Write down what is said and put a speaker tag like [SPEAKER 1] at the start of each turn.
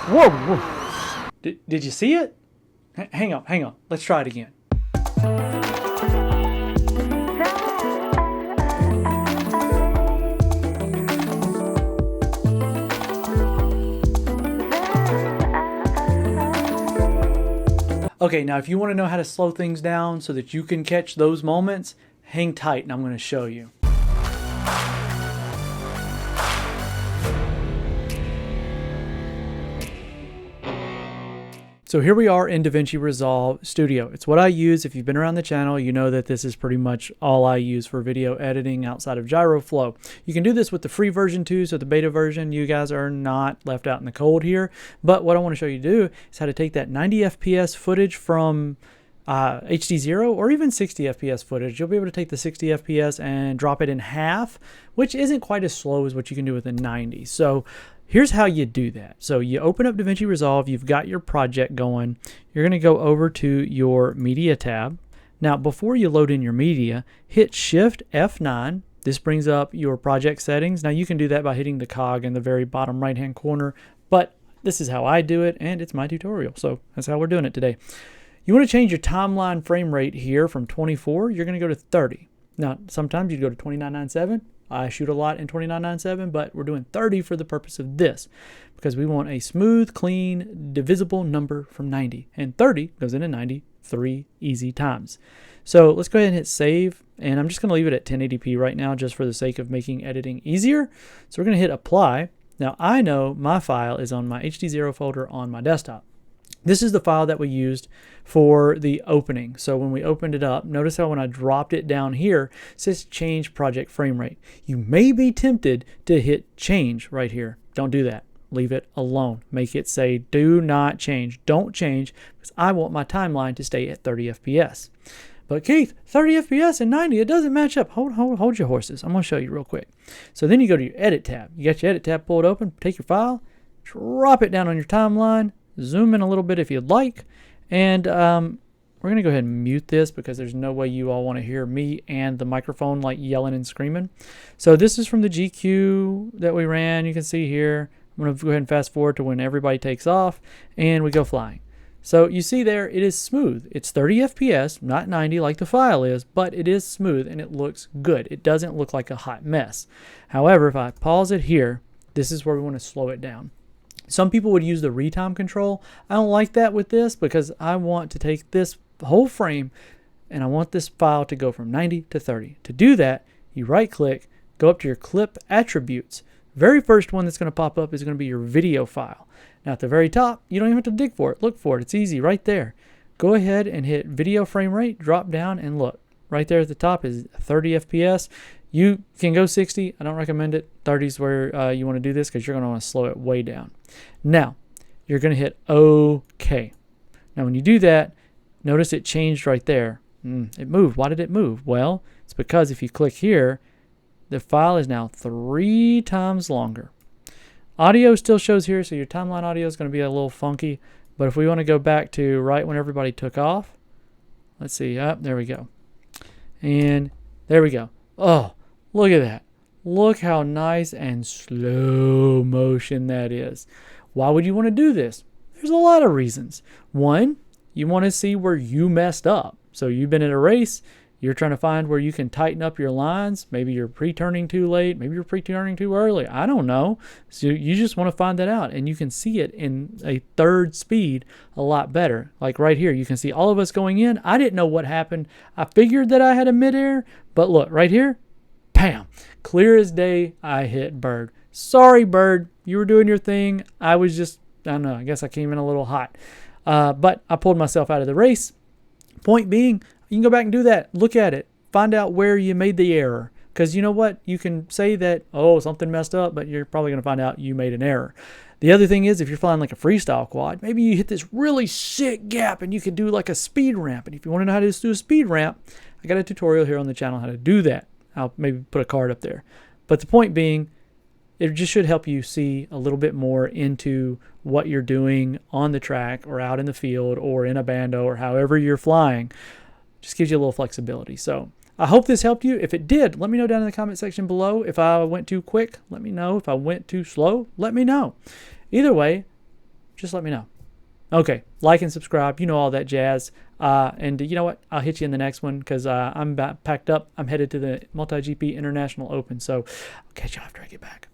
[SPEAKER 1] Whoa, whoa. Did you see it? Hang on. Let's try it again. Okay, now if you want to know how to slow things down so that you can catch those moments, hang tight and I'm going to show you. So here we are in DaVinci Resolve Studio. It's what I use. If you've been around the channel, you know that this is pretty much all I use for video editing outside of Gyro Flow. You can do this with the free version too, so the beta version, you guys are not left out in the cold here. But what I want to show you to do is how to take that 90 FPS footage from HDZero or even 60 FPS footage. You'll be able to take the 60 FPS and drop it in half, which isn't quite as slow as what you can do with the 90. So here's how you do that. So you open up DaVinci Resolve, you've got your project going. You're going to go over to your Media tab. Now, before you load in your media, hit Shift F9. This brings up your project settings. Now, you can do that by hitting the cog in the very bottom right-hand corner, but this is how I do it, and it's my tutorial, so that's how we're doing it today. You want to change your timeline frame rate here from 24. You're going to go to 30. Now, sometimes you go to 2997. I shoot a lot in 2997, but we're doing 30 for the purpose of this because we want a smooth, clean, divisible number from 90. And 30 goes into 90 3 easy times. So let's go ahead and hit save. And I'm just going to leave it at 1080p right now just for the sake of making editing easier. So we're going to hit apply. Now I know my file is on my HDZero folder on my desktop. This is the file that we used for the opening. So when we opened it up, notice how when I dropped it down here, it says change project frame rate. You may be tempted to hit change right here. Don't do that. Leave it alone. Make it say do not change. Don't change because I want my timeline to stay at 30 FPS. But Keith, 30 FPS and 90, it doesn't match up. Hold your horses. I'm going to show you real quick. So then you go to your edit tab. You got your edit tab pulled open. Take your file, drop it down on your timeline. Zoom in a little bit if you'd like. And we're going to go ahead and mute this because there's no way you all want to hear me and the microphone like yelling and screaming. So this is from the GQ that we ran. You can see here. I'm going to go ahead and fast forward to when everybody takes off and we go flying. So you see there, it is smooth. It's 30 FPS, not 90 like the file is, but it is smooth and it looks good. It doesn't look like a hot mess. However, if I pause it here, this is where we want to slow it down. Some people would use the retime control. I don't like that with this because I want to take this whole frame and I want this file to go from 90 to 30. To do that, you right click, go up to your clip attributes. Very first one that's going to pop up is going to be your video file. Now at the very top, you don't even have to dig for it. Look for it. It's easy right there. Go ahead and hit video frame rate, drop down and look. Right there at the top is 30 FPS. You can go 60. I don't recommend it. 30 is where you want to do this because you're going to want to slow it way down. Now, you're going to hit OK. Now, when you do that, notice it changed right there. It moved. Why did it move? Well, it's because if you click here, the file is now 3 times longer. Audio still shows here, so your timeline audio is going to be a little funky. But if we want to go back to right when everybody took off, let's see. There we go. And there we go. Oh, look at that. Look how nice and slow motion that is. Why would you want to do this? There's a lot of reasons. One, you want to see where you messed up. So you've been in a race. You're trying to find where you can tighten up your lines. Maybe you're pre-turning too late. Maybe you're pre-turning too early. I don't know. So you just want to find that out. And you can see it in a third speed a lot better. Like right here, you can see all of us going in. I didn't know what happened. I figured that I had a midair. But look, right here, bam. Clear as day, I hit bird. Sorry, bird. You were doing your thing. I was just, I don't know. I guess I came in a little hot. But I pulled myself out of the race. Point being, you can go back and do that. Look at it. Find out where you made the error. Because you know what? You can say that, oh, something messed up, but you're probably going to find out you made an error. The other thing is, if you're flying like a freestyle quad, maybe you hit this really sick gap and you can do like a speed ramp. And if you want to know how to do a speed ramp, I got a tutorial here on the channel how to do that. I'll maybe put a card up there. But the point being, it just should help you see a little bit more into what you're doing on the track or out in the field or in a bando or however you're flying. Just gives you a little flexibility. So I hope this helped you. If it did, let me know down in the comment section below. If I went too quick, let me know. If I went too slow, let me know. Either way, just let me know. Okay, like and subscribe. You know all that jazz. And you know what? I'll hit you in the next one because I'm packed up. I'm headed to the MultiGP International Open. So I'll catch you after I get back.